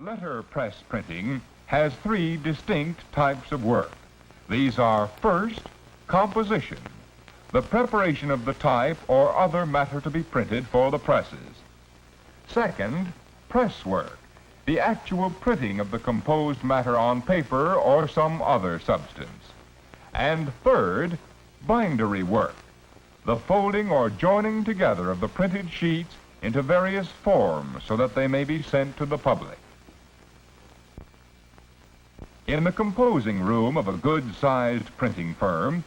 Letterpress printing has three distinct types of work. These are, first, composition, the preparation of the type or other matter to be printed for the presses. Second, press work, the actual printing of the composed matter on paper or some other substance. And third, bindery work, the folding or joining together of the printed sheets into various forms so that they may be sent to the public. In the composing room of a good-sized printing firm,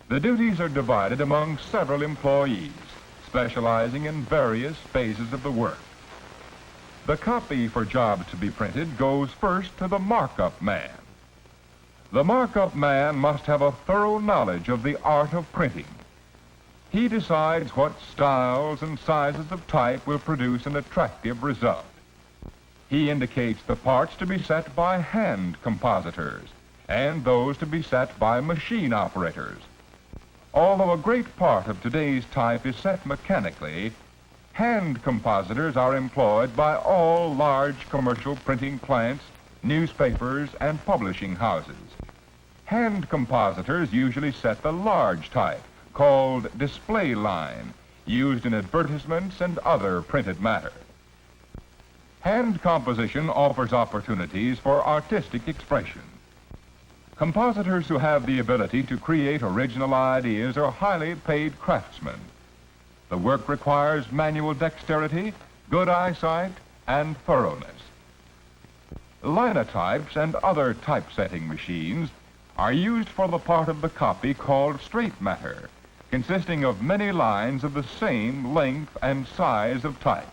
the duties are divided among several employees, specializing in various phases of the work. The copy for jobs to be printed goes first to the markup man. The markup man must have a thorough knowledge of the art of printing. He decides what styles and sizes of type will produce an attractive result. He indicates the parts to be set by hand compositors and those to be set by machine operators. Although a great part of today's type is set mechanically, hand compositors are employed by all large commercial printing plants, newspapers, and publishing houses. Hand compositors usually set the large type, called display line, used in advertisements and other printed matter. Hand composition offers opportunities for artistic expression. Compositors who have the ability to create original ideas are highly paid craftsmen. The work requires manual dexterity, good eyesight, and thoroughness. Linotypes and other typesetting machines are used for the part of the copy called straight matter, consisting of many lines of the same length and size of type.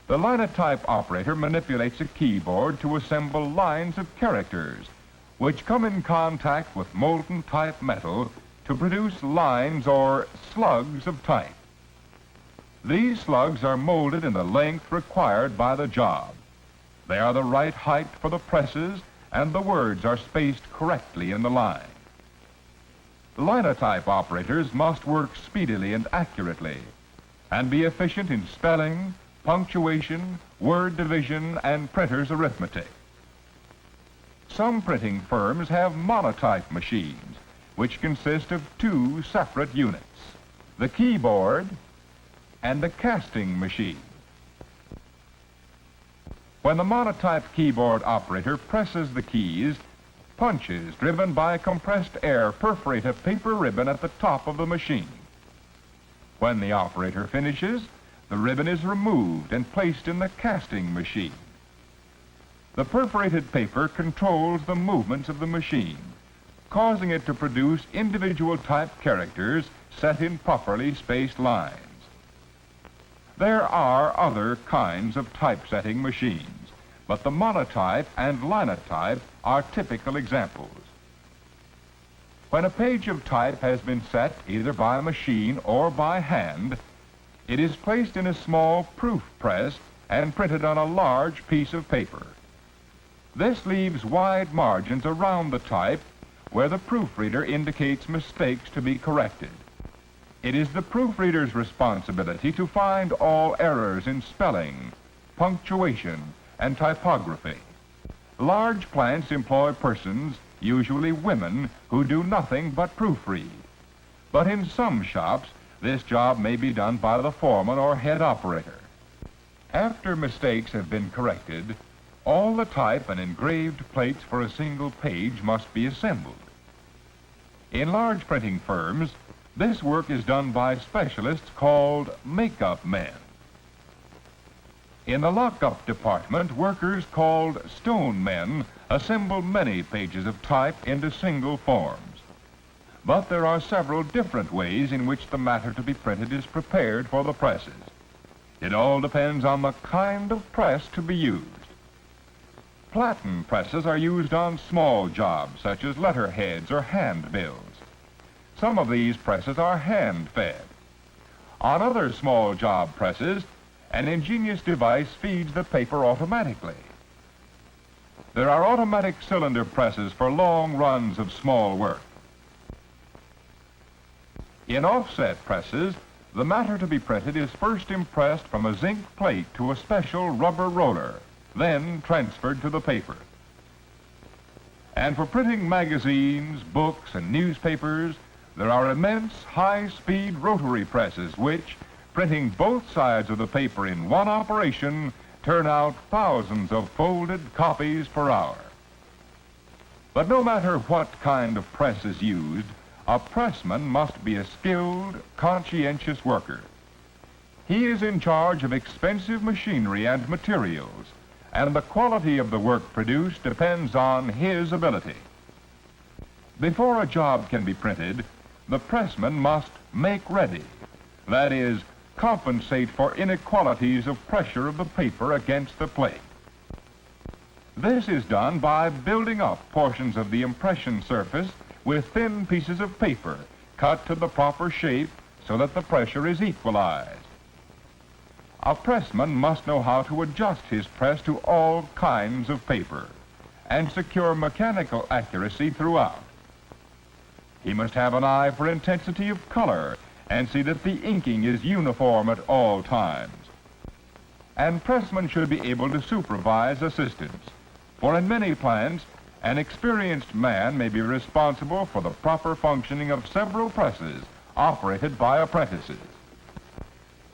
The linotype operator manipulates a keyboard to assemble lines of characters, which come in contact with molten type metal to produce lines or slugs of type. These slugs are molded in the length required by the job. They are the right height for the presses, and the words are spaced correctly in the line. Linotype operators must work speedily and accurately, and be efficient in spelling, punctuation, word division, and printer's arithmetic. Some printing firms have monotype machines, which consist of two separate units, the keyboard and the casting machine. When the monotype keyboard operator presses the keys, punches driven by compressed air perforate a paper ribbon at the top of the machine. When the operator finishes, the ribbon is removed and placed in the casting machine. The perforated paper controls the movements of the machine, causing it to produce individual type characters set in properly spaced lines. There are other kinds of typesetting machines, but the monotype and linotype are typical examples. When a page of type has been set either by machine or by hand, it is placed in a small proof press and printed on a large piece of paper. This leaves wide margins around the type where the proofreader indicates mistakes to be corrected. It is the proofreader's responsibility to find all errors in spelling, punctuation, and typography. Large plants employ persons, usually women, who do nothing but proofread. But in some shops, this job may be done by the foreman or head operator. After mistakes have been corrected, all the type and engraved plates for a single page must be assembled. In large printing firms, this work is done by specialists called makeup men. In the lockup department, workers called stone men assemble many pages of type into single forms. But there are several different ways in which the matter to be printed is prepared for the presses. It all depends on the kind of press to be used. Platen presses are used on small jobs, such as letterheads or handbills. Some of these presses are hand-fed. On other small job presses, an ingenious device feeds the paper automatically. There are automatic cylinder presses for long runs of small work. In offset presses, the matter to be printed is first impressed from a zinc plate to a special rubber roller, then transferred to the paper. And for printing magazines, books, and newspapers, there are immense high-speed rotary presses which, printing both sides of the paper in one operation, turn out thousands of folded copies per hour. But no matter what kind of press is used, a pressman must be a skilled, conscientious worker. He is in charge of expensive machinery and materials, and the quality of the work produced depends on his ability. Before a job can be printed, the pressman must make ready, that is, compensate for inequalities of pressure of the paper against the plate. This is done by building up portions of the impression surface with thin pieces of paper cut to the proper shape so that the pressure is equalized. A pressman must know how to adjust his press to all kinds of paper and secure mechanical accuracy throughout. He must have an eye for intensity of color and see that the inking is uniform at all times. And pressmen should be able to supervise assistants, for in many plants, an experienced man may be responsible for the proper functioning of several presses operated by apprentices.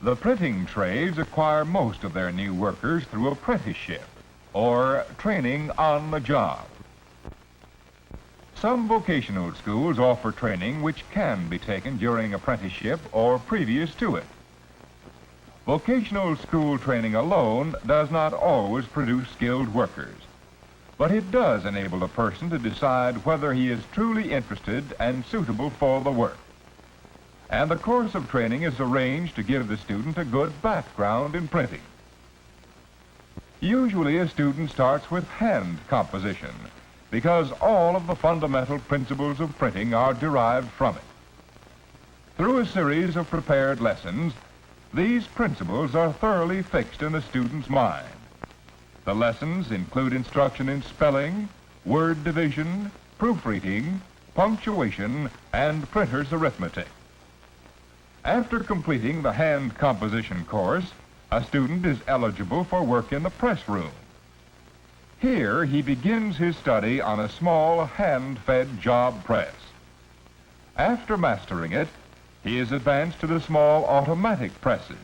The printing trades acquire most of their new workers through apprenticeship or training on the job. Some vocational schools offer training which can be taken during apprenticeship or previous to it. Vocational school training alone does not always produce skilled workers, but it does enable a person to decide whether he is truly interested and suitable for the work. And the course of training is arranged to give the student a good background in printing. Usually a student starts with hand composition because all of the fundamental principles of printing are derived from it. Through a series of prepared lessons, these principles are thoroughly fixed in the student's mind. The lessons include instruction in spelling, word division, proofreading, punctuation, and printer's arithmetic. After completing the hand composition course, a student is eligible for work in the press room. Here he begins his study on a small hand-fed job press. After mastering it, he is advanced to the small automatic presses.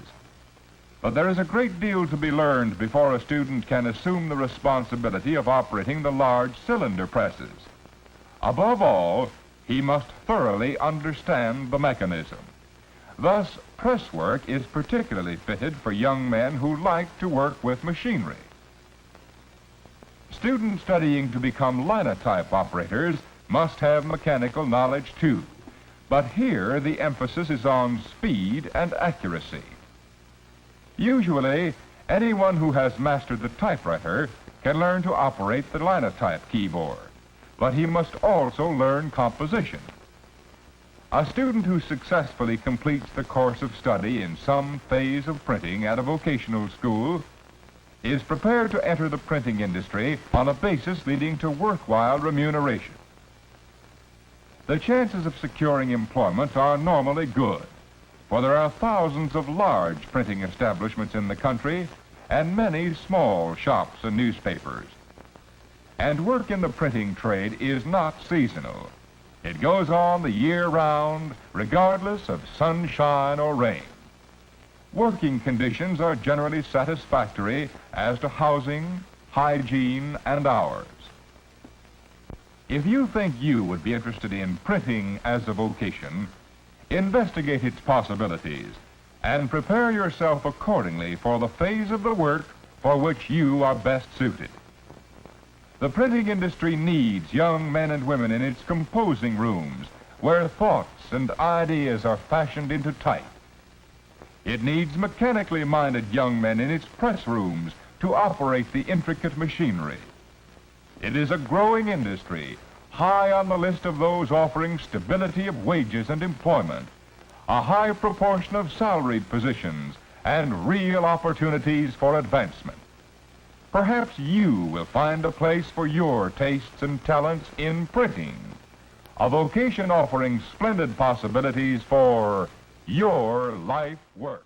But there is a great deal to be learned before a student can assume the responsibility of operating the large cylinder presses. Above all, he must thoroughly understand the mechanism. Thus, press work is particularly fitted for young men who like to work with machinery. Students studying to become linotype operators must have mechanical knowledge too, but here the emphasis is on speed and accuracy. Usually, anyone who has mastered the typewriter can learn to operate the linotype keyboard, but he must also learn composition. A student who successfully completes the course of study in some phase of printing at a vocational school is prepared to enter the printing industry on a basis leading to worthwhile remuneration. The chances of securing employment are normally good, for there are thousands of large printing establishments in the country and many small shops and newspapers. And work in the printing trade is not seasonal. It goes on the year round, regardless of sunshine or rain. Working conditions are generally satisfactory as to housing, hygiene, and hours. If you think you would be interested in printing as a vocation, investigate its possibilities and prepare yourself accordingly for the phase of the work for which you are best suited. The printing industry needs young men and women in its composing rooms where thoughts and ideas are fashioned into type. It needs mechanically minded young men in its press rooms to operate the intricate machinery. It is a growing industry, high on the list of those offering stability of wages and employment, a high proportion of salaried positions, and real opportunities for advancement. Perhaps you will find a place for your tastes and talents in printing, a vocation offering splendid possibilities for your life work.